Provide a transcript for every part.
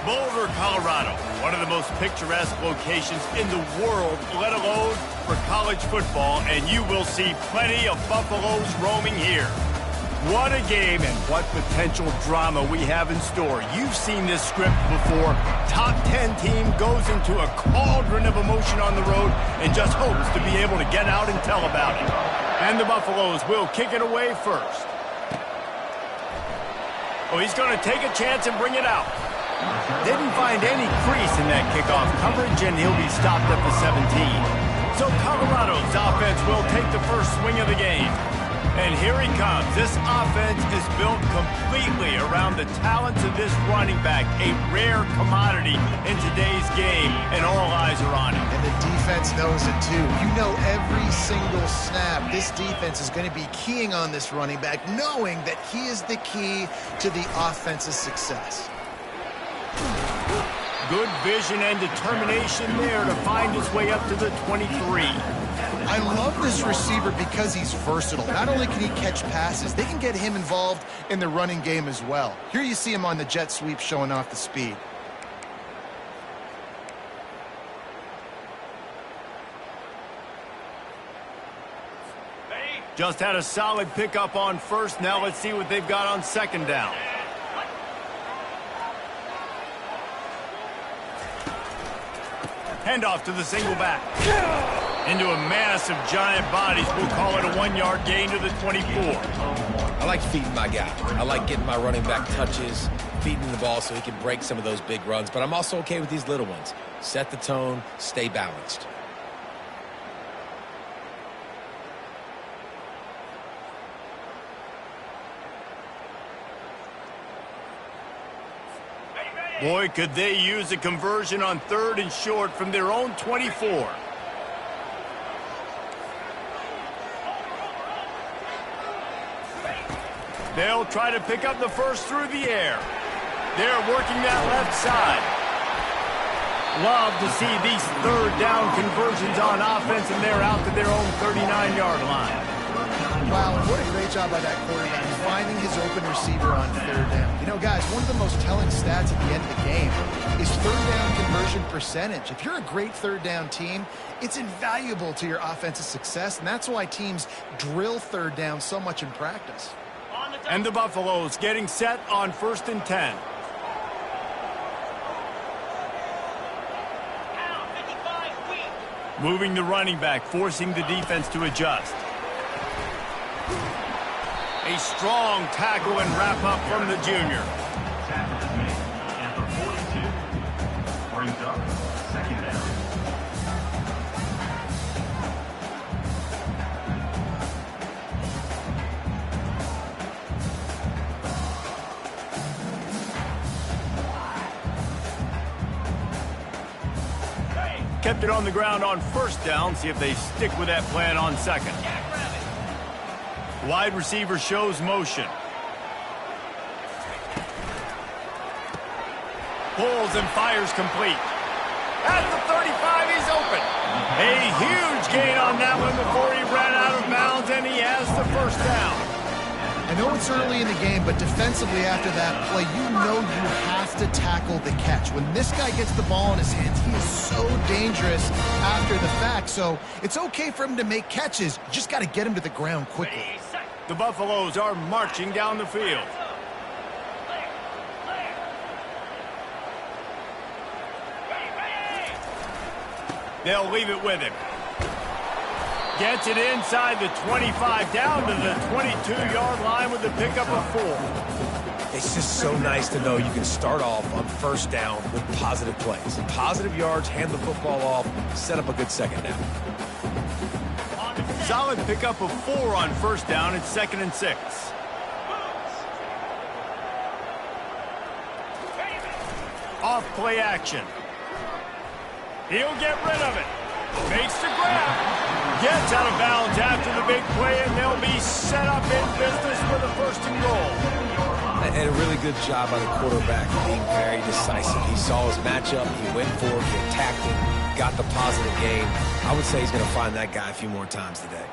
Boulder, Colorado, one of the most picturesque locations in the world, let alone for college football, and you will see plenty of Buffaloes roaming here. What a game and what potential drama we have in store. You've seen this script before. Top 10 team goes into a cauldron of emotion on the road and just hopes to be able to get out and tell about it. And the Buffaloes will kick it away first. Oh, he's going to take a chance and bring it out. Didn't find any crease in that kickoff coverage, and he'll be stopped at the 17. So Colorado's offense will take the first swing of the game. And here he comes. This offense is built completely around the talents of this running back, a rare commodity in today's game, and all eyes are on him. And the defense knows it too. You know every single snap, this defense is going to be keying on this running back, knowing that he is the key to the offense's success. Good vision and determination there to find his way up to the 23. I love this receiver because he's versatile. Not only can he catch passes, they can get him involved in the running game as well. Here you see him on the jet sweep showing off the speed. Just had a solid pickup on first. Now let's see what they've got on second down. Handoff to the single back. Into a mass of giant bodies. We'll call it a 1-yard gain to the 24. I like feeding my guy. I like getting my running back touches, feeding the ball so he can break some of those big runs. But I'm also okay with these little ones. Set the tone, stay balanced. Boy, could they use a conversion on 3rd and short from their own 24. They'll try to pick up the first through the air. They're working that left side. Love to see these 3rd down conversions on offense, and they're out to their own 39-yard line. Wow, what a great job by that quarterback, finding his open receiver on 3rd down. You know, guys, one of the most telling stats at the end of the game is 3rd down conversion percentage. If you're a great 3rd down team, it's invaluable to your offensive success, and that's why teams drill 3rd down so much in practice. And the Buffaloes getting set on 1st and 10. Moving the running back, forcing the defense to adjust. A strong tackle and wrap up from the junior. Brings up second down. Kept it on the ground on 1st down. See if they stick with that plan on 2nd. Wide receiver shows motion. Pulls and fires complete. At the 35, he's open. A huge gain on that one before he ran out of bounds, and he has the 1st down. I know it's early in the game, but defensively after that play, you know you have to tackle the catch. When this guy gets the ball in his hands, he is so dangerous after the fact. So it's okay for him to make catches. You just got to get him to the ground quickly. The Buffaloes are marching down the field. They'll leave it with him. Gets it inside the 25, down to the 22-yard line with the pickup of 4. It's just so nice to know you can start off on 1st down with positive plays. Positive yards, hand the football off, set up a good 2nd down. Solid pickup of 4 on 1st down. It's 2nd and 6. Off play action. He'll get rid of it. Makes the grab. Gets out of bounds after the big play, and they'll be set up in business for the 1st and goal. And a really good job by the quarterback being very decisive. He saw his matchup, he went for it, he attacked it, got the positive gain. I would say he's going to find that guy a few more times today.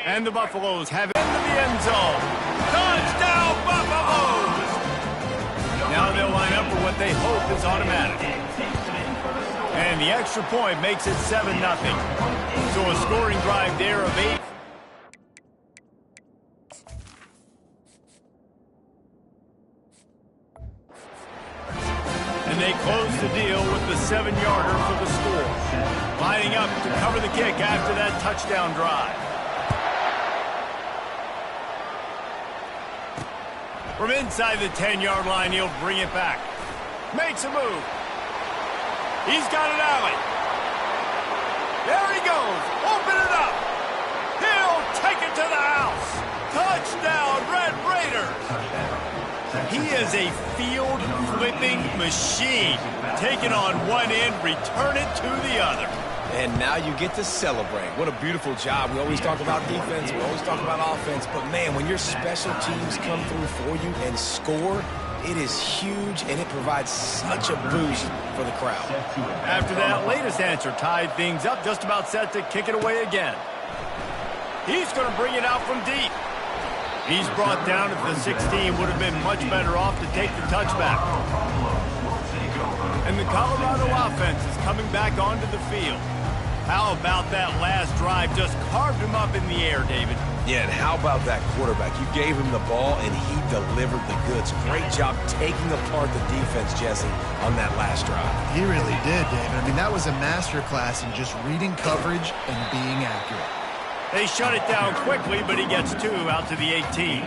And the Buffaloes have it into the end zone. Touchdown, Buffaloes! Now they'll line up for what they hope is automatic. And the extra point makes it 7-0. So a scoring drive there of 8. And they close the deal with the 7-yarder for the score. Lining up to cover the kick after that touchdown drive. From inside the 10-yard line, he'll bring it back. Makes a move. He's got an alley. There he goes. Open it up. He'll take it to the house. Touchdown, Red Raiders. He is a field-flipping machine. Taking on one end, return it to the other. And now you get to celebrate. What a beautiful job. We always talk about defense. We always talk about offense. But, man, when your special teams come through for you and score, it is huge, and it provides such a boost for the crowd. After that latest answer tied things up, just about set to kick it away again. He's going to bring it out from deep. He's brought down at the 16. Would have been much better off to take the touchback. And the Colorado offense is coming back onto the field. How about that last drive? Just carved him up in the air, David. Yeah, and how about that quarterback? You gave him the ball, and he delivered the goods. Great job taking apart the defense, Jesse, on that last drive. He really did, David. I mean, that was a masterclass in just reading coverage and being accurate. They shut it down quickly, but he gets 2 out to the 18.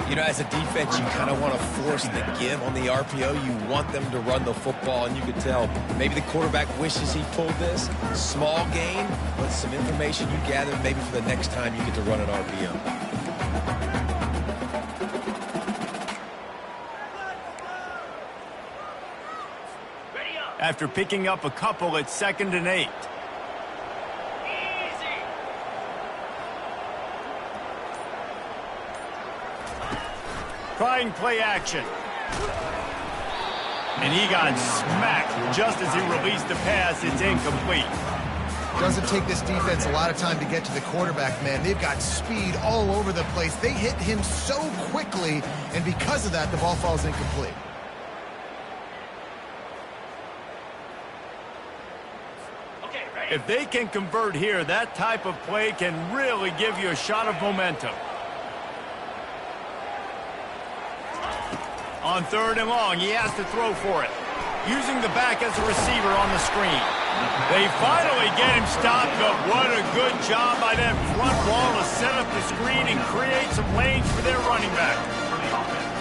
You know, as a defense, you kind of want to force the give on the RPO. You want them to run the football, and you can tell maybe the quarterback wishes he pulled this. Small gain, but some information you gather maybe for the next time you get to run an RPO. After picking up a couple, it's 2nd and 8. Trying play action. And he got smacked just as he released the pass. It's incomplete. Doesn't take this defense a lot of time to get to the quarterback, man. They've got speed all over the place. They hit him so quickly, and because of that, the ball falls incomplete. If they can convert here, that type of play can really give you a shot of momentum. On 3rd and long, he has to throw for it. Using the back as a receiver on the screen. They finally get him stopped, but what a good job by that front wall to set up the screen and create some lanes for their running back.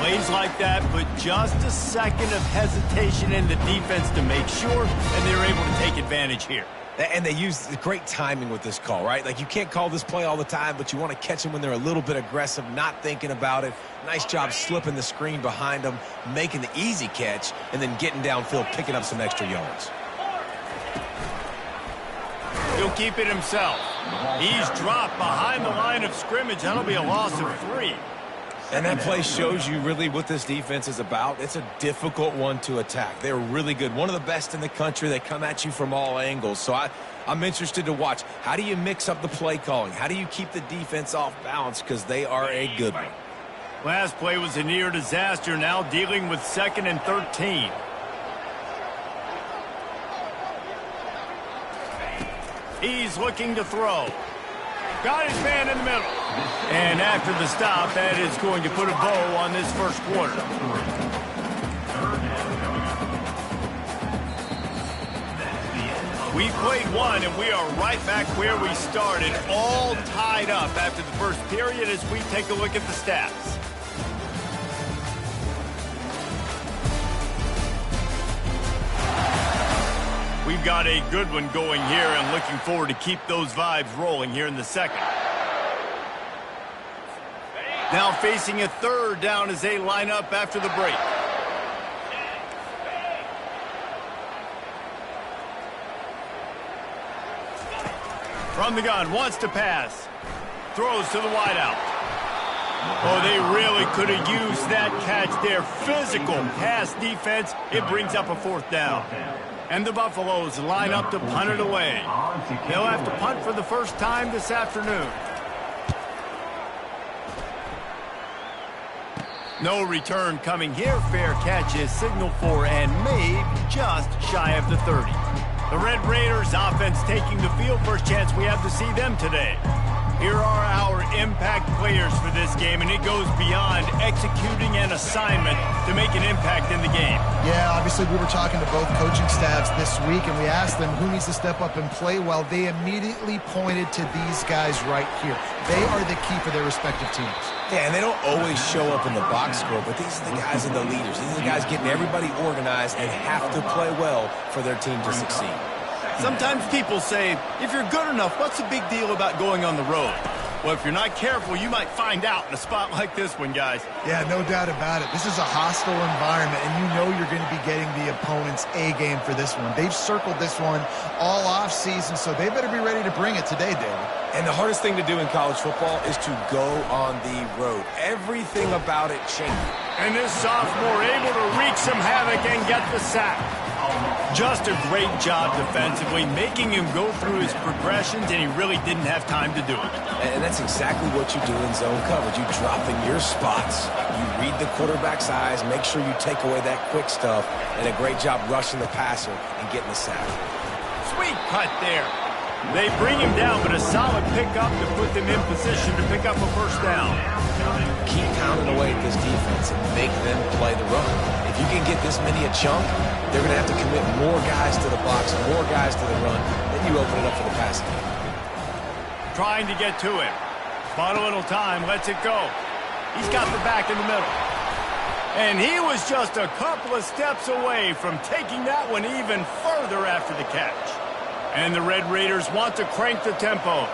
Plays like that put just a second of hesitation in the defense to make sure, and they're able to take advantage here. And they use great timing with this call, right? Like, you can't call this play all the time, but you want to catch them when they're a little bit aggressive, not thinking about it. Nice job slipping the screen behind them, making the easy catch, and then getting downfield, picking up some extra yards. He'll keep it himself. He's dropped behind the line of scrimmage. That'll be a loss of 3. And that play shows you really what this defense is about. It's a difficult one to attack. They're really good. One of the best in the country. They come at you from all angles. So I'm interested to watch. How do you mix up the play calling? How do you keep the defense off balance? Because they are a good one. Last play was a near disaster. Now dealing with 2nd and 13. He's looking to throw. Got his man in the middle. And after the stop, that is going to put a bow on this first quarter. We played one, and we are right back where we started, all tied up after the first period as we take a look at the stats. We've got a good one going here and looking forward to keep those vibes rolling here in the second. Now facing a 3rd down as they line up after the break. From the gun, wants to pass. Throws to the wideout. Oh, they really could have used that catch there. Physical pass defense. It brings up a 4th down. And the Buffaloes line up to punt it away. They'll have to punt for the first time this afternoon. No return coming here. Fair catch is signaled for and made just shy of the 30. The Red Raiders offense taking the field. First chance we have to see them today. Here are our impact players for this game, and it goes beyond executing an assignment to make an impact in the game. Yeah, obviously we were talking to both coaching staffs this week, and we asked them who needs to step up and play well. They immediately pointed to these guys right here. They are the key for their respective teams. Yeah, and they don't always show up in the box score, but these are the guys and the leaders. These are the guys getting everybody organized and have to play well for their team to succeed. Sometimes people say, if you're good enough, what's the big deal about going on the road? Well, if you're not careful, you might find out in a spot like this one, guys. Yeah, no doubt about it. This is a hostile environment, and you know you're going to be getting the opponent's A-game for this one. They've circled this one all off-season, so they better be ready to bring it today, David. And the hardest thing to do in college football is to go on the road. Everything about it changes. And this sophomore able to wreak some havoc and get the sack. Just a great job defensively, making him go through his progressions, and he really didn't have time to do it. And that's exactly what you do in zone coverage. You drop in your spots. You read the quarterback's eyes, make sure you take away that quick stuff, and a great job rushing the passer and getting the sack. Sweet cut there. They bring him down, but a solid pickup to put them in position to pick up a first down. Keep pounding away at this defense and make them play the run. If you can get this many a chunk, they're going to have to commit more guys to the box, more guys to the run. Then you open it up for the passing game. Trying to get to him. Bought a little time, lets it go. He's got the back in the middle. And he was just a couple of steps away from taking that one even further after the catch. And the Red Raiders want to crank the tempo.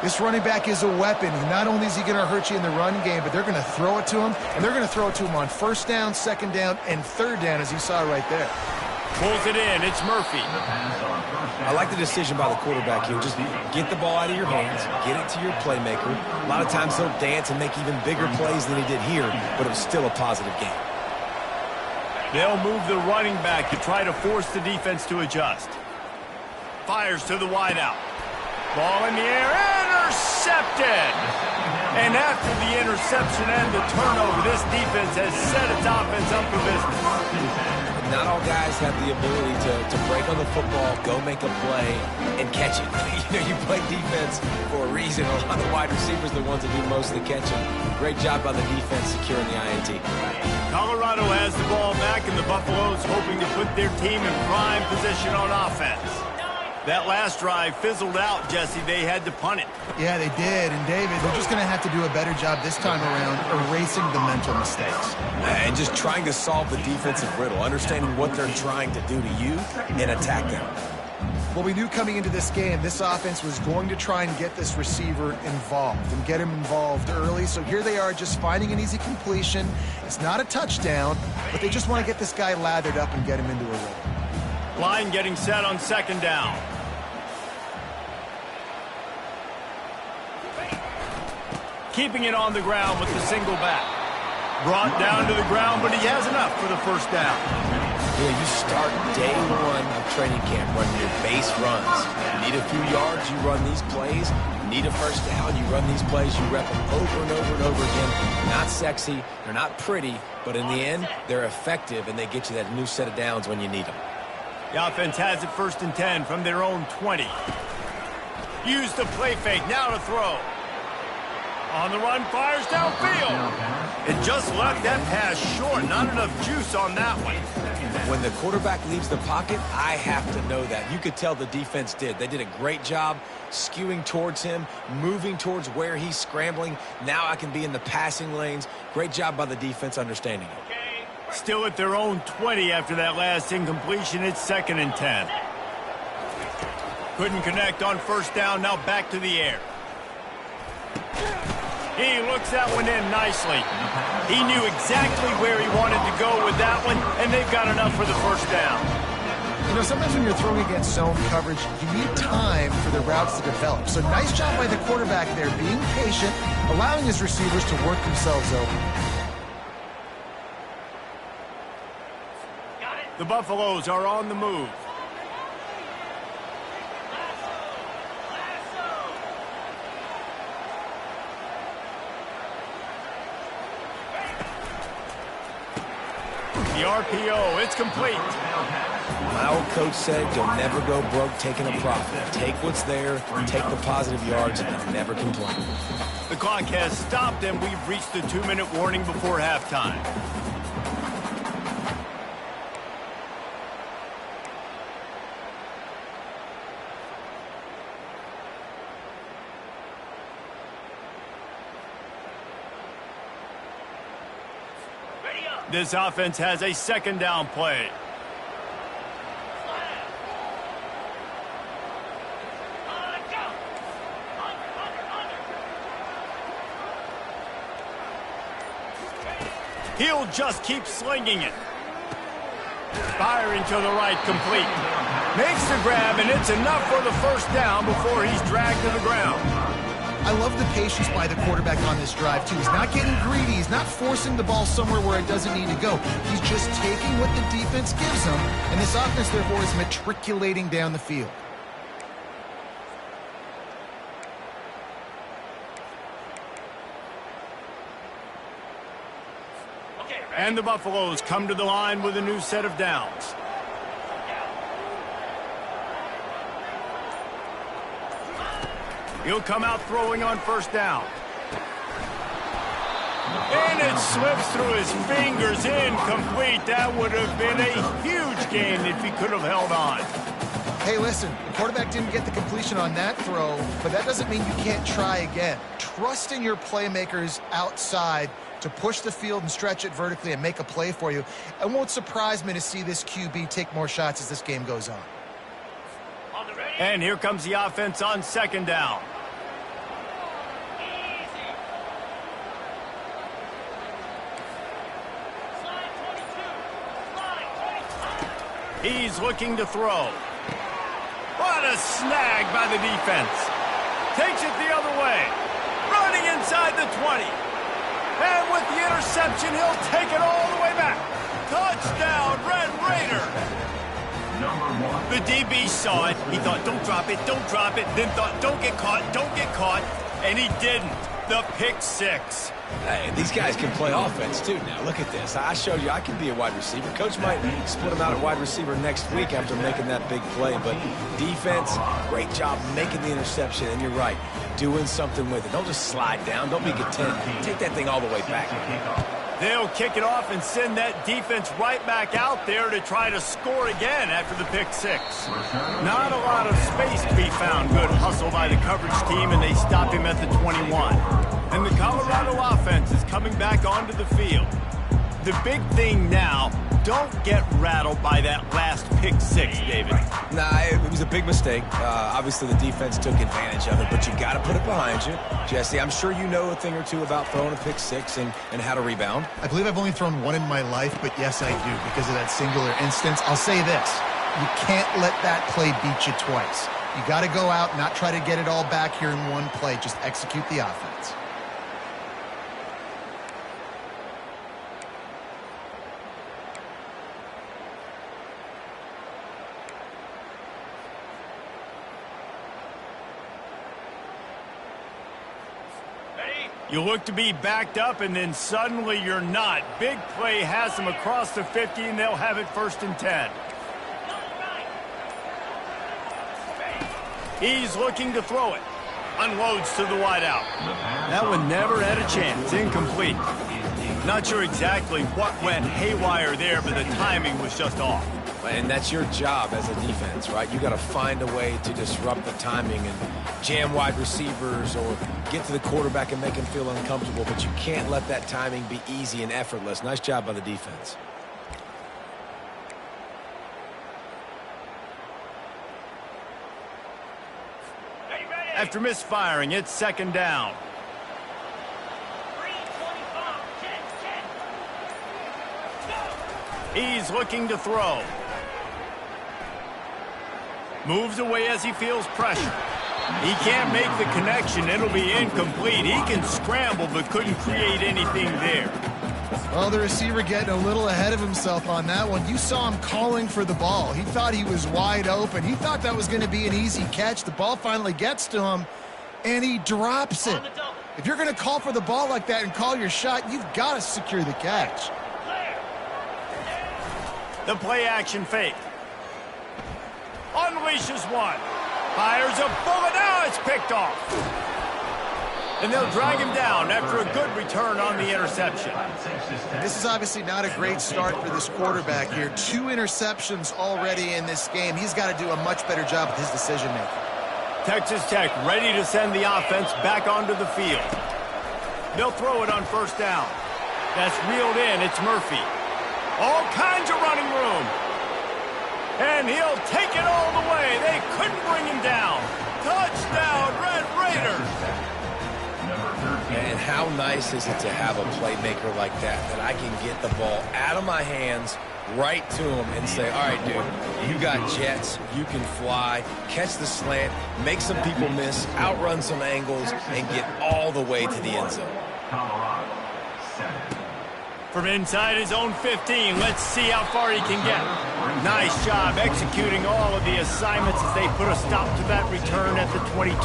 This running back is a weapon. Not only is he going to hurt you in the run game, but they're going to throw it to him, and they're going to throw it to him on first down, second down, and third down, as you saw right there. Pulls it in. It's Murphy. I like the decision by the quarterback here. Just get the ball out of your hands, get it to your playmaker. A lot of times he'll dance and make even bigger plays than he did here, but it was still a positive game. They'll move the running back to try to force the defense to adjust. Fires to the wideout. Ball in the air, intercepted! And after the interception and the turnover, this defense has set its offense up for business. Not all guys have the ability to break on the football, go make a play, and catch it. You play defense for a reason. A lot of the wide receivers are the ones that do most of the catching. Great job by the defense securing the INT. Colorado has the ball back, and the Buffaloes hoping to put their team in prime position on offense. That last drive fizzled out, Jesse. They had to punt it. Yeah, they did. And, David, they're just going to have to do a better job this time around erasing the mental mistakes. And just trying to solve the defensive riddle, understanding what they're trying to do to you and attack them. Well, we knew coming into this game, this offense was going to try and get this receiver involved and get him involved early. So here they are just finding an easy completion. It's not a touchdown, but they just want to get this guy lathered up and get him into a rhythm. Line getting set on second down. Keeping it on the ground with the single back. Brought down to the ground, but he has enough for the first down. Yeah, you start day one of training camp running your base runs. You need a few yards, you run these plays. You need a first down, you run these plays. You rep them over and over and over again. Not sexy, they're not pretty, but in the end, they're effective, and they get you that new set of downs when you need them. The offense has it 1st and 10 from their own 20. Use the play fake, now to throw. On the run, fires downfield. It just left that pass short. Not enough juice on that one. When the quarterback leaves the pocket, I have to know that. You could tell the defense did. They did a great job skewing towards him, moving towards where he's scrambling. Now I can be in the passing lanes. Great job by the defense understanding it. Still at their own 20 after that last incompletion. It's 2nd and 10. Couldn't connect on first down. Now back to the air. He looks that one in nicely. He knew exactly where he wanted to go with that one, and they've got enough for the first down. You know, sometimes when you're throwing against zone coverage, you need time for the routes to develop. So nice job by the quarterback there, being patient, allowing his receivers to work themselves open. The Buffaloes are on the move. The RPO, it's complete. My old coach said you'll never go broke taking a profit. Take what's there, take the positive yards, and never complain. The clock has stopped, and we've reached the 2-minute warning before halftime. This offense has a second down play. He'll just keep slinging it. Firing to the right, complete. Makes the grab, and it's enough for the first down before he's dragged to the ground. I love the patience by the quarterback on this drive, too. He's not getting greedy. He's not forcing the ball somewhere where it doesn't need to go. He's just taking what the defense gives him, and this offense, therefore, is matriculating down the field. And the Buffaloes come to the line with a new set of downs. He'll come out throwing on first down. And it slips through his fingers, incomplete. That would have been a huge gain if he could have held on. Hey, listen, the quarterback didn't get the completion on that throw, but that doesn't mean you can't try again. Trust in your playmakers outside to push the field and stretch it vertically and make a play for you. It won't surprise me to see this QB take more shots as this game goes on. And here comes the offense on second down. He's looking to throw. What a snag by the defense. Takes it the other way. Running inside the 20. And with the interception, he'll take it all the way back. Touchdown, Red Raider. The DB saw it. He thought, don't drop it, don't drop it. Then thought, don't get caught, don't get caught. And he didn't. The pick six. Hey, these guys can play offense, too. Now, look at this. I showed you I can be a wide receiver. Coach might split him out at wide receiver next week after making that big play. But defense, great job making the interception. And you're right, doing something with it. Don't just slide down. Don't be content. Take that thing all the way back. They'll kick it off and send that defense right back out there to try to score again after the pick six. Not a lot of space to be found. Good hustle by the coverage team, and they stop him at the 21. And the Colorado offense is coming back onto the field. The big thing now, don't get rattled by that last pick six, David. Nah, it was a big mistake. Obviously, the defense took advantage of it, but you got to put it behind you. Jesse, I'm sure you know a thing or two about throwing a pick six and how to rebound. I believe I've only thrown one in my life, but yes, I do, because of that singular instance. I'll say this. You can't let that play beat you twice. You got to go out, not try to get it all back here in one play. Just execute the offense. You look to be backed up, and then suddenly you're not. Big play has them across the 50, and they'll have it 1st and 10. He's looking to throw it. Unloads to the wideout. That one never had a chance. Incomplete. Not sure exactly what went haywire there, but the timing was just off. And that's your job as a defense, right? You got to find a way to disrupt the timing and jam wide receivers or get to the quarterback and make him feel uncomfortable, but you can't let that timing be easy and effortless. Nice job by the defense. After misfiring, it's second down. He's looking to throw. Moves away as he feels pressure. He can't make the connection. It'll be incomplete. He can scramble but couldn't create anything there. Well, the receiver getting a little ahead of himself on that one. You saw him calling for the ball. He thought he was wide open. He thought that was going to be an easy catch. The ball finally gets to him, and he drops it. If you're going to call for the ball like that and call your shot, you've got to secure the catch. The play action fake. Unleashes one. Fires a bullet. Now it's picked off. And they'll drag him down after a good return on the interception. This is obviously not a great start for this quarterback here. 2 interceptions already in this game. He's got to do a much better job with his decision-making. Texas Tech ready to send the offense back onto the field. They'll throw it on first down. That's reeled in. It's Murphy. All kinds of running room. And he'll take it all the way. They couldn't bring him down. Touchdown, Red Raiders. And how nice is it to have a playmaker like that I can get the ball out of my hands right to him and say, all right, dude, you got jets, you can fly, catch the slant, make some people miss, outrun some angles, and get all the way to the end zone. From inside his own 15, let's see how far he can get. Nice job executing all of the assignments as they put a stop to that return at the 22.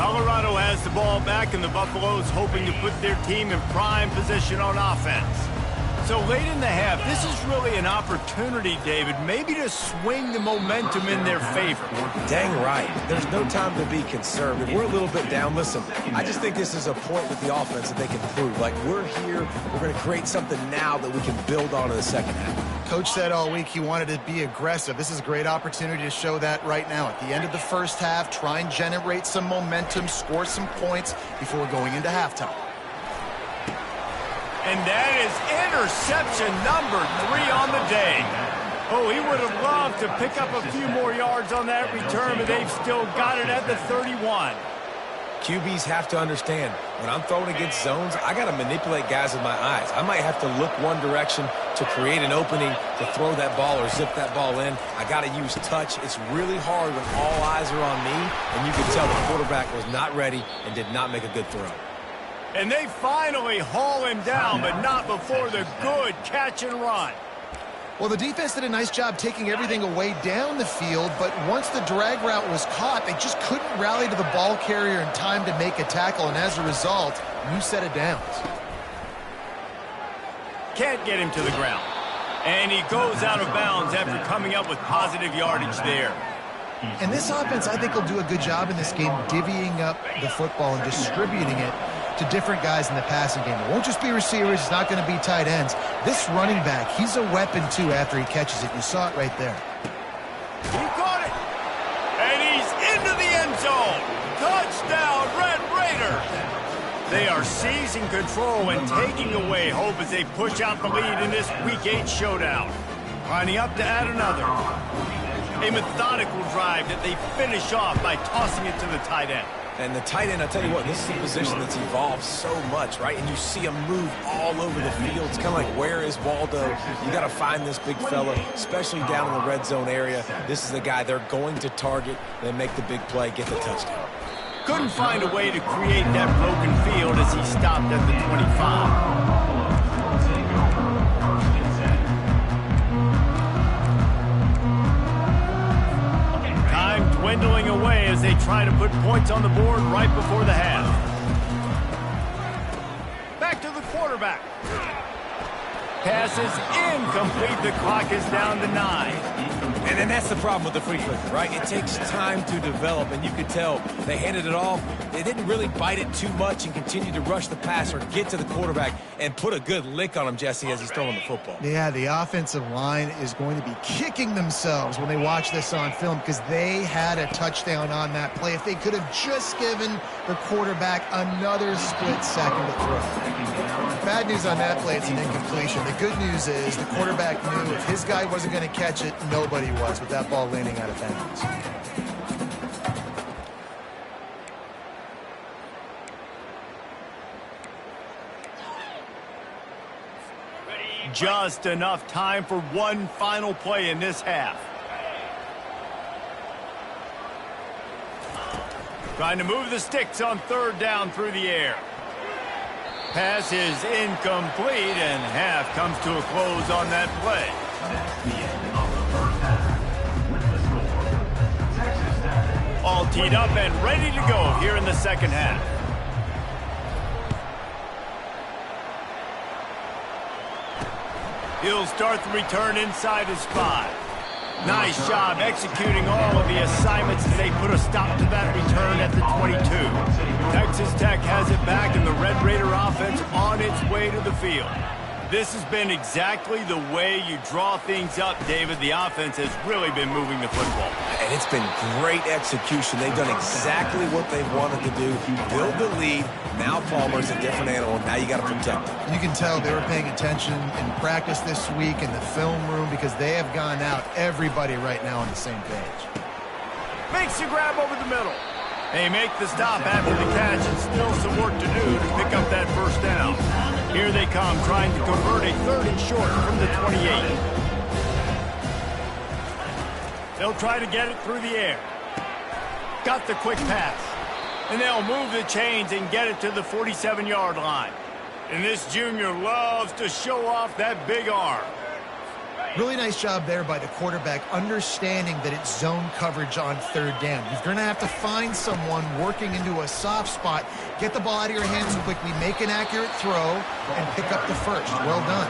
Colorado has the ball back, and the Buffaloes hoping to put their team in prime position on offense. So late in the half, this is really an opportunity, David, maybe to swing the momentum in their favor. Dang right. There's no time to be conservative. We're a little bit down. Listen, I just think this is a point with the offense that they can prove. Like, we're here, we're going to create something now that we can build on in the second half. Coach said all week he wanted to be aggressive. This is a great opportunity to show that right now. At the end of the first half, try and generate some momentum, score some points before going into halftime. And that is interception number 3 on the day. Oh, he would have loved to pick up a few more yards on that return, but they've still got it at the 31. QBs have to understand, when I'm throwing against zones, I got to manipulate guys with my eyes. I might have to look one direction to create an opening to throw that ball or zip that ball in. I got to use touch. It's really hard when all eyes are on me, and you can tell the quarterback was not ready and did not make a good throw. And they finally haul him down, but not before the good catch and run. Well, the defense did a nice job taking everything away down the field, but once the drag route was caught, they just couldn't rally to the ball carrier in time to make a tackle, and as a result, new set of downs. Can't get him to the ground. And he goes out of bounds after coming up with positive yardage there. And this offense, I think, will do a good job in this game divvying up the football and distributing it to different guys in the passing game. It won't just be receivers. It's not going to be tight ends. This running back, he's a weapon, too, after he catches it. You saw it right there. He caught it. And he's into the end zone. Touchdown, Red Raiders. They are seizing control and taking away hope as they push out the lead in this Week 8 showdown. Lining up to add another. A methodical drive that they finish off by tossing it to the tight end. And the tight end, I tell you what, this is a position that's evolved so much, right? And you see him move all over the field. It's kind of like, where is Waldo? You got to find this big fella, especially down in the red zone area. This is the guy they're going to target, then make the big play, get the touchdown. Couldn't find a way to create that broken field as he stopped at the 25. Dwindling away as they try to put points on the board right before the half. Back to the quarterback. Pass is incomplete. The clock is down to 9. And then that's the problem with the free flicker, right? It takes time to develop, and you could tell they handed it off. They didn't really bite it too much and continue to rush the passer, get to the quarterback, and put a good lick on him, Jesse, as he's throwing the football. Yeah, the offensive line is going to be kicking themselves when they watch this on film because they had a touchdown on that play. If they could have just given the quarterback another split second to throw. Bad news on that play, it's an incompletion. The good news is the quarterback knew if his guy wasn't going to catch it, nobody was with that ball landing out of bounds. Just enough time for one final play in this half. Trying to move the sticks on third down through the air. Pass is incomplete, and half comes to a close on that play. All teed up and ready to go here in the second half. He'll start the return inside his 5. Nice job executing all of the assignments as they put a stop to that return at the 22. Texas Tech has it back, and the Red Raider offense on its way to the field. This has been exactly the way you draw things up, David. The offense has really been moving the football. And it's been great execution. They've done exactly what they've wanted to do. Build the lead. Now Palmer's a different animal. Now you got to protect him. You can tell they were paying attention in practice this week in the film room because they have gone out, everybody right now on the same page. Makes the grab over the middle. They make the stop after the catch, and still some work to do to pick up that first down. Here they come, trying to convert a 3rd and short from the 28. They'll try to get it through the air. Got the quick pass. And they'll move the chains and get it to the 47-yard line. And this junior loves to show off that big arm. Really nice job there by the quarterback, understanding that it's zone coverage on 3rd down. You're going to have to find someone working into a soft spot, get the ball out of your hands quickly, make an accurate throw, and pick up the first. Well done.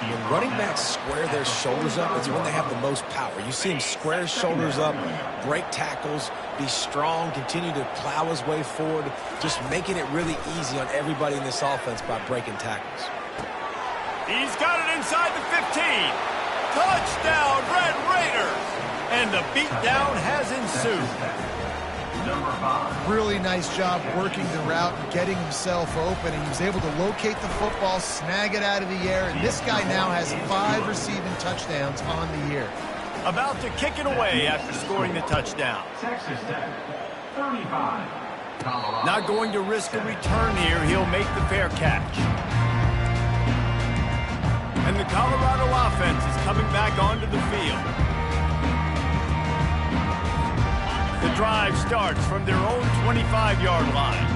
When running backs square their shoulders up, it's when they have the most power. You see him square his shoulders up, break tackles, be strong, continue to plow his way forward, just making it really easy on everybody in this offense by breaking tackles. He's got it inside the 15. Touchdown, Red Raiders! And the beatdown has ensued. Really nice job working the route and getting himself open. And he was able to locate the football, snag it out of the air. And this guy now has 5 receiving touchdowns on the year. About to kick it away after scoring the touchdown. Texas Tech, 35. Not going to risk a return here. He'll make the fair catch. And the Colorado offense is coming back onto the field. The drive starts from their own 25-yard line.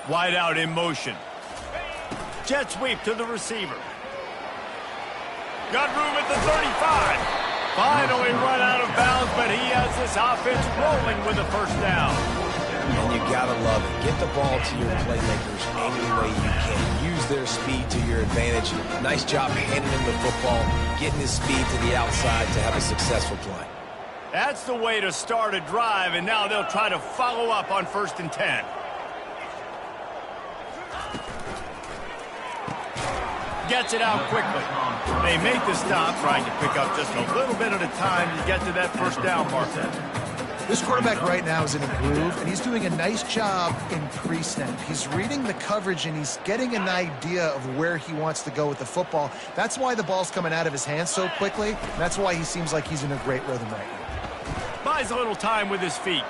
Wide out in motion. Jet sweep to the receiver. Got room at the 35. Finally run out of bounds, but he has this offense rolling with a first down. And you got to love it. Get the ball to your playmakers any way you can. Use their speed to your advantage. Nice job handing him the football, getting his speed to the outside to have a successful play. That's the way to start a drive, and now they'll try to follow up on 1st and 10. Gets it out quickly. They make the stop, trying to pick up just a little bit at a time to get to that first down marker. This quarterback right now is in a groove, and he's doing a nice job in pre-snap. He's reading the coverage, and he's getting an idea of where he wants to go with the football. That's why the ball's coming out of his hands so quickly, and that's why he seems like he's in a great rhythm right now. Buys a little time with his feet.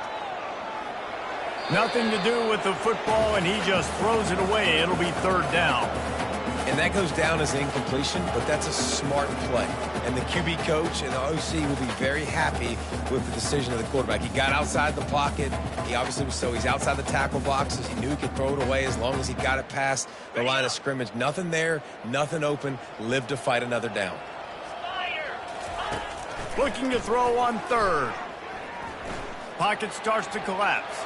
Nothing to do with the football, and he just throws it away. It'll be 3rd down. And that goes down as incompletion, but that's a smart play. And the QB coach and the OC will be very happy with the decision of the quarterback. He got outside the pocket. He obviously was he's outside the tackle boxes. He knew he could throw it away as long as he got it past the line of scrimmage. Nothing there, nothing open. Live to fight another down. Looking to throw on 3rd. Pocket starts to collapse.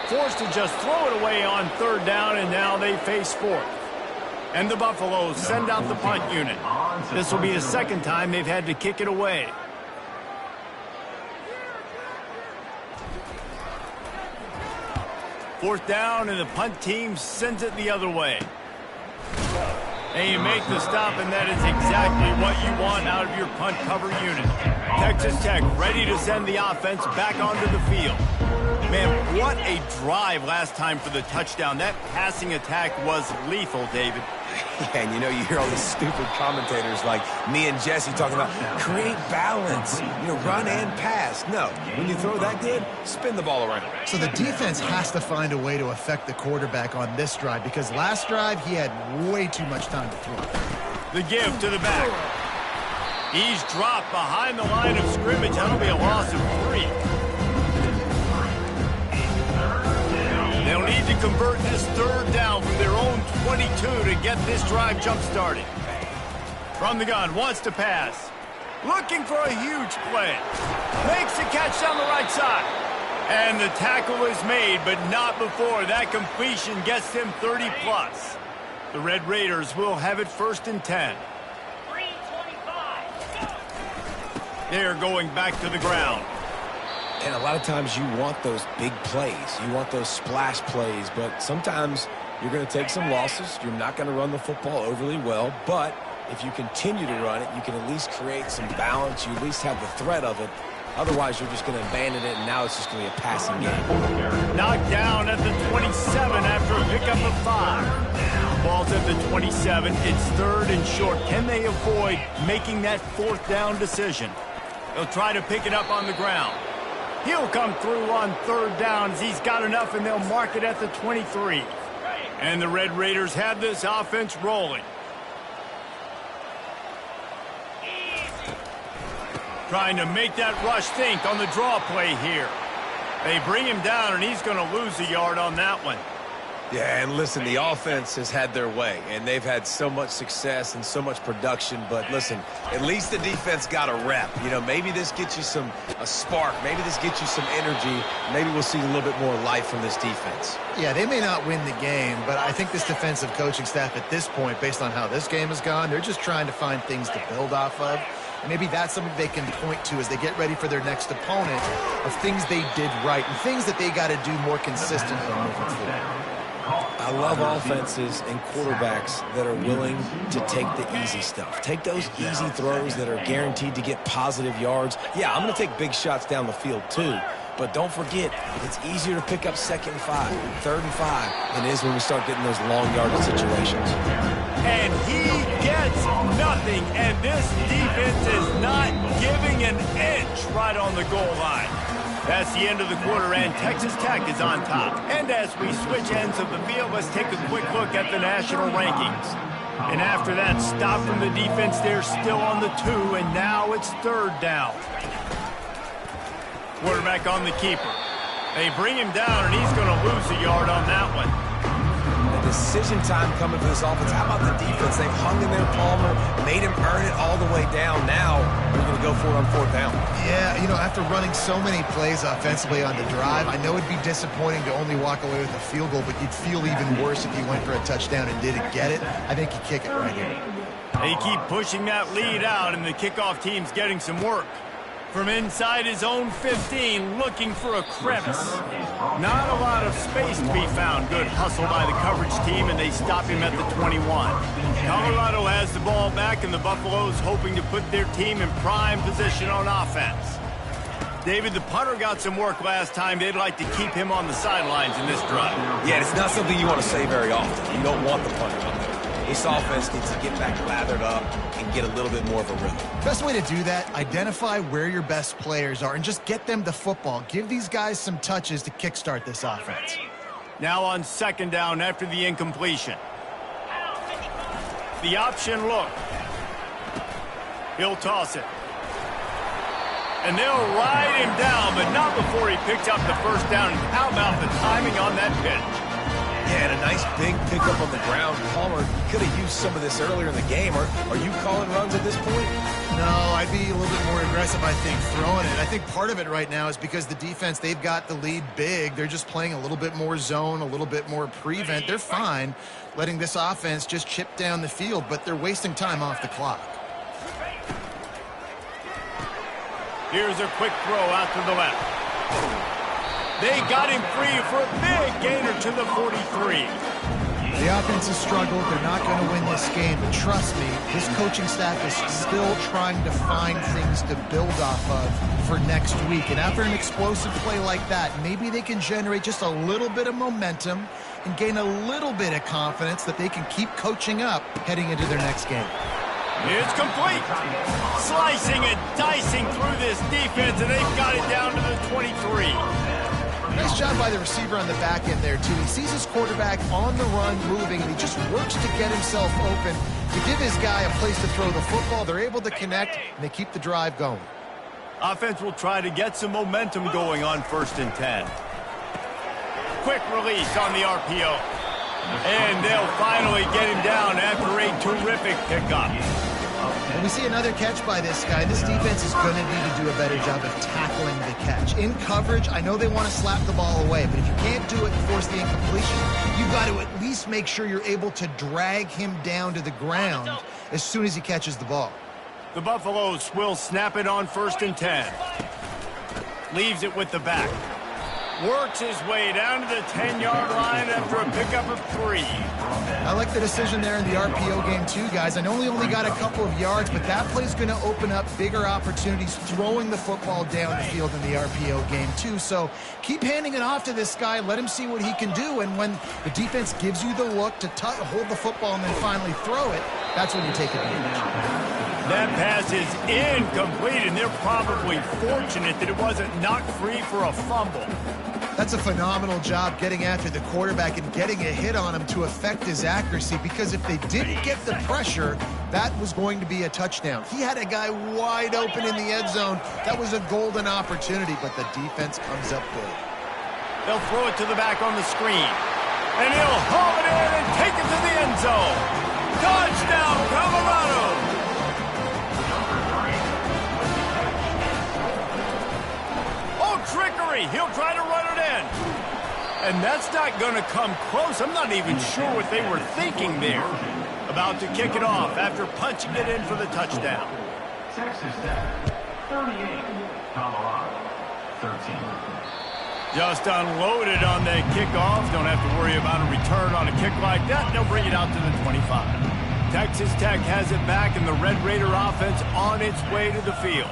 Forced to just throw it away on 3rd down, and now they face 4th. And the Buffaloes send out the punt unit. This will be the 2nd time they've had to kick it away. Fourth down, and the punt team sends it the other way. And you make the stop, and that is exactly what you want out of your punt cover unit. Texas Tech ready to send the offense back onto the field. Man, what a drive last time for the touchdown. That passing attack was lethal, David. Yeah, and you hear all these stupid commentators like me and Jesse talking about create balance, run and pass. No, when you throw that good, spin the ball around. So the defense has to find a way to affect the quarterback on this drive because last drive he had way too much time to throw. The give to the back. He's dropped behind the line of scrimmage. That'll be a loss of 3. They'll need to convert this 3rd down from their own 22 to get this drive jump-started. From the gun, wants to pass. Looking for a huge play. Makes the catch down the right side. And the tackle is made, but not before that completion gets them 30+. The Red Raiders will have it 1st and 10. They're going back to the ground. And a lot of times you want those big plays. You want those splash plays, but sometimes you're going to take some losses. You're not going to run the football overly well, but if you continue to run it, you can at least create some balance. You at least have the threat of it. Otherwise, you're just going to abandon it, and now it's just going to be a passing game. Knocked down at the 27 after a pickup of 5. Ball's at the 27. It's 3rd and short. Can they avoid making that 4th down decision? They'll try to pick it up on the ground. He'll come through on 3rd down as he's got enough, and they'll mark it at the 23. And the Red Raiders have this offense rolling. Trying to make that rush think on the draw play here. They bring him down, and he's going to lose a yard on that one. Yeah, and listen, the offense has had their way, and they've had so much success and so much production. But listen, at least the defense got a rep. You know, maybe this gets you a spark. Maybe this gets you some energy. Maybe we'll see a little bit more life from this defense. Yeah, they may not win the game, but I think this defensive coaching staff at this point, based on how this game has gone, they're just trying to find things to build off of. Maybe that's something they can point to as they get ready for their next opponent of things they did right and things that they got to do more consistently moving forward. I love offenses and quarterbacks that are willing to take the easy stuff. Take those easy throws that are guaranteed to get positive yards. Yeah, I'm going to take big shots down the field too. But don't forget, it's easier to pick up 2nd and 5, 3rd and 5 than it is when we start getting those long yardage situations. And he gets nothing, and this defense is not giving an inch right on the goal line. That's the end of the quarter, and Texas Tech is on top. And as we switch ends of the field, let's take a quick look at the national rankings. And after that stop from the defense, they're still on the 2, and now it's 3rd down. Quarterback on the keeper. They bring him down, and he's going to lose a yard on that one. The decision time coming for this offense. How about the defense? They've hung in there, Palmer, made him earn it all the way down. Now we're going to go for it on 4th down. Yeah, you know, after running so many plays offensively on the drive, I know it'd be disappointing to only walk away with a field goal, but you'd feel even worse if you went for a touchdown and didn't get it. I think you kick it right here. They keep pushing that lead out, and the kickoff team's getting some work. From inside his own 15, looking for a crevice. Not a lot of space to be found. Good hustle by the coverage team, and they stop him at the 21. Colorado has the ball back, and the Buffaloes hoping to put their team in prime position on offense. David, the punter got some work last time. They'd like to keep him on the sidelines in this drive. Yeah, it's not something you want to say very often. You don't want the punter on there. This offense needs to get back lathered up and get a little bit more of a rhythm. Best way to do that, identify where your best players are and just get them the football. Give these guys some touches to kickstart this offense. Now on 2nd down after the incompletion. The option look. He'll toss it. And they'll ride him down, but not before he picks up the 1st down. And how about the timing on that pitch? Yeah, and a nice big pickup on the ground. Palmer, you could have used some of this earlier in the game. Are you calling runs at this point? No, I'd be a little bit more aggressive, I think, throwing it. I think part of it right now is because the defense, they've got the lead big. They're just playing a little bit more zone, a little bit more prevent. They're fine letting this offense just chip down the field, but they're wasting time off the clock. Here's a quick throw out to the left. They got him free for a big gainer to the 43. The offense has struggled. They're not going to win this game. But trust me, this coaching staff is still trying to find things to build off of for next week. And after an explosive play like that, maybe they can generate just a little bit of momentum and gain a little bit of confidence that they can keep coaching up heading into their next game. It's complete. Slicing and dicing through this defense, and they've got it down to the 23. Nice job by the receiver on the back end there, too. He sees his quarterback on the run moving, and he just works to get himself open to give his guy a place to throw the football. They're able to connect, and they keep the drive going. Offense will try to get some momentum going on 1st and 10. Quick release on the RPO. And they'll finally get him down after a terrific pickup. When we see another catch by this guy, this defense is going to need to do a better job of tackling the catch. In coverage, I know they want to slap the ball away, but if you can't do it and force the incompletion, you've got to at least make sure you're able to drag him down to the ground as soon as he catches the ball. The Buffaloes will snap it on 1st and 10. Leaves it with the back. Works his way down to the 10-yard line after a pickup of 3. I like the decision there in the RPO game too, guys. I know he only got a couple of yards, but that play's going to open up bigger opportunities throwing the football down the field in the RPO game too. So keep handing it off to this guy. Let him see what he can do. And when the defense gives you the look to hold the football and then finally throw it, that's when you take advantage. That pass is incomplete, and they're probably fortunate that it wasn't knocked free for a fumble. That's a phenomenal job getting after the quarterback and getting a hit on him to affect his accuracy, because if they didn't get the pressure, that was going to be a touchdown. He had a guy wide open in the end zone. That was a golden opportunity, but the defense comes up big. They'll throw it to the back on the screen, and he'll haul it in and take it to the end zone. Touchdown, Colorado! Trickery. He'll try to run it in. And that's not going to come close. I'm not even sure what they were thinking there. About to kick it off after punching it in for the touchdown. Texas Tech, 38. Colorado, 13. Just unloaded on the kickoff. Don't have to worry about a return on a kick like that. They'll bring it out to the 25. Texas Tech has it back, and the Red Raider offense on its way to the field.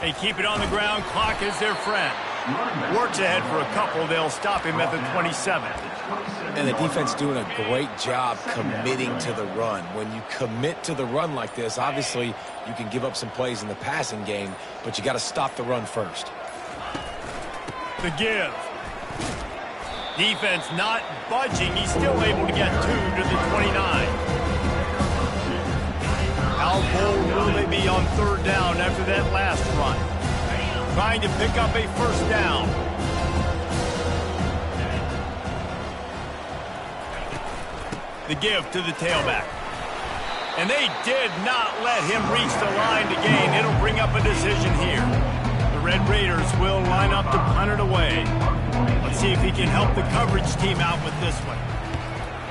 They keep it on the ground. Clock is their friend. Works ahead for a couple. They'll stop him at the 27. And the defense doing a great job committing to the run. When you commit to the run like this, obviously you can give up some plays in the passing game, but you got to stop the run first. The give. Defense not budging. He's still able to get 2 to the 29. How bold will they be on 3rd down after that last run? Trying to pick up a 1st down. The give to the tailback. And they did not let him reach the line to gain. It'll bring up a decision here. The Red Raiders will line up to punt it away. Let's see if he can help the coverage team out with this one.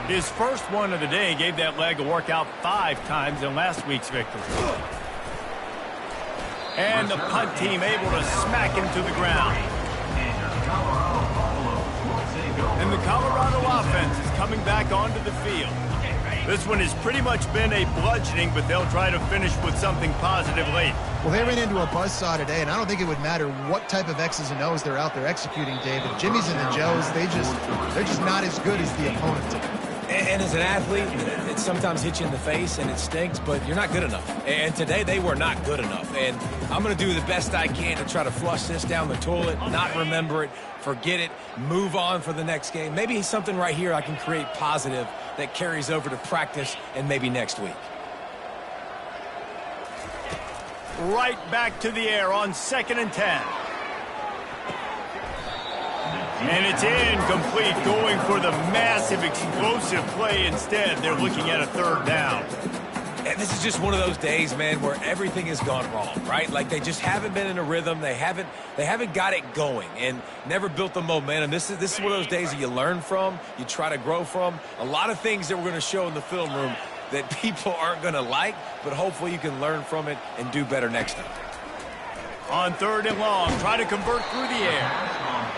His first one of the day gave that leg a workout 5 times in last week's victory. And the punt team able to smack him to the ground. And the Colorado offense is coming back onto the field. This one has pretty much been a bludgeoning, but they'll try to finish with something positive late. Well, they ran into a buzzsaw today, and I don't think it would matter what type of X's and O's they're out there executing, David. Jimmy's and the Joes, they're just not as good as the opponent team. And as an athlete, it sometimes hits you in the face and it stinks, but you're not good enough. And today they were not good enough. And I'm going to do the best I can to try to flush this down the toilet, not remember it, forget it, move on for the next game. Maybe something right here I can create positive that carries over to practice and maybe next week. Right back to the air on 2nd and 10. And it's incomplete, going for the massive explosive play instead. They're looking at a 3rd down. And this is just one of those days, man, where everything has gone wrong, right? Like they just haven't been in a rhythm. They haven't got it going and never built the momentum. This is one of those days that you learn from, you try to grow from. A lot of things that we're going to show in the film room that people aren't going to like, but hopefully you can learn from it and do better next time. On 3rd and long, try to convert through the air.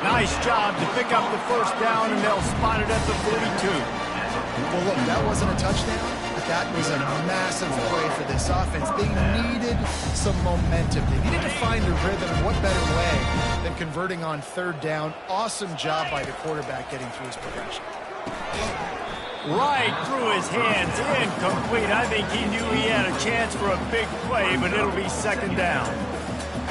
Nice job to pick up the 1st down, and they'll spot it at the 42. Well, look, that wasn't a touchdown, but that was a massive play for this offense. They needed some momentum. They needed to find a rhythm, and what better way than converting on 3rd down. Awesome job by the quarterback getting through his progression. Right through his hands, incomplete. I think he knew he had a chance for a big play, but it'll be 2nd down.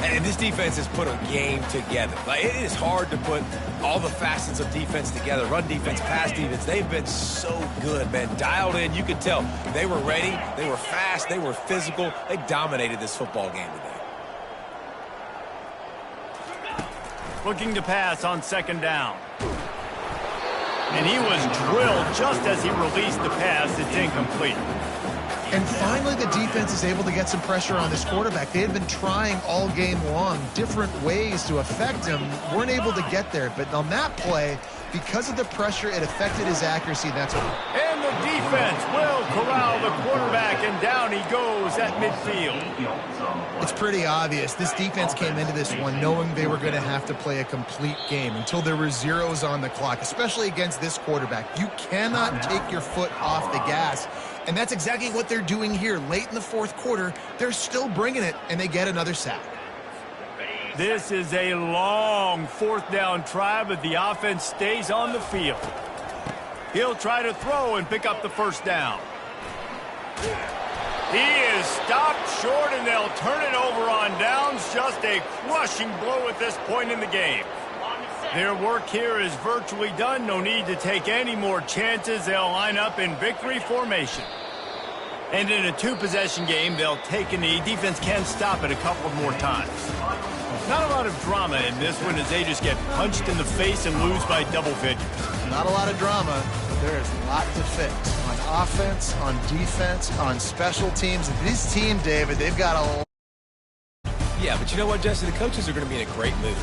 And this defense has put a game together. Like, it is hard to put all the facets of defense together. Run defense, pass defense. They've been so good, man. Dialed in. You could tell they were ready. They were fast. They were physical. They dominated this football game today. Looking to pass on 2nd down. And he was drilled just as he released the pass. It's incomplete. And finally, the defense is able to get some pressure on this quarterback. They had been trying all game long different ways to affect him, weren't able to get there. But on that play, because of the pressure, it affected his accuracy. That's what. And the defense will corral the quarterback, and down he goes at midfield. It's pretty obvious. This defense came into this one knowing they were going to have to play a complete game until there were zeros on the clock, especially against this quarterback. You cannot take your foot off the gas. And that's exactly what they're doing here. Late in the fourth quarter, they're still bringing it, and they get another sack. This is a long fourth down try, but the offense stays on the field. He'll try to throw and pick up the first down. He is stopped short, and they'll turn it over on downs. Just a crushing blow at this point in the game. Their work here is virtually done. No need to take any more chances. They'll line up in victory formation. And in a two-possession game, they'll take a knee. Defense can stop it a couple of more times. Not a lot of drama in this one as they just get punched in the face and lose by double figures. Not a lot of drama, but there is a lot to fix. On offense, on defense, on special teams. This team, David, they've got a lot. Yeah, but you know what, Jesse? The coaches are going to be in a great mood.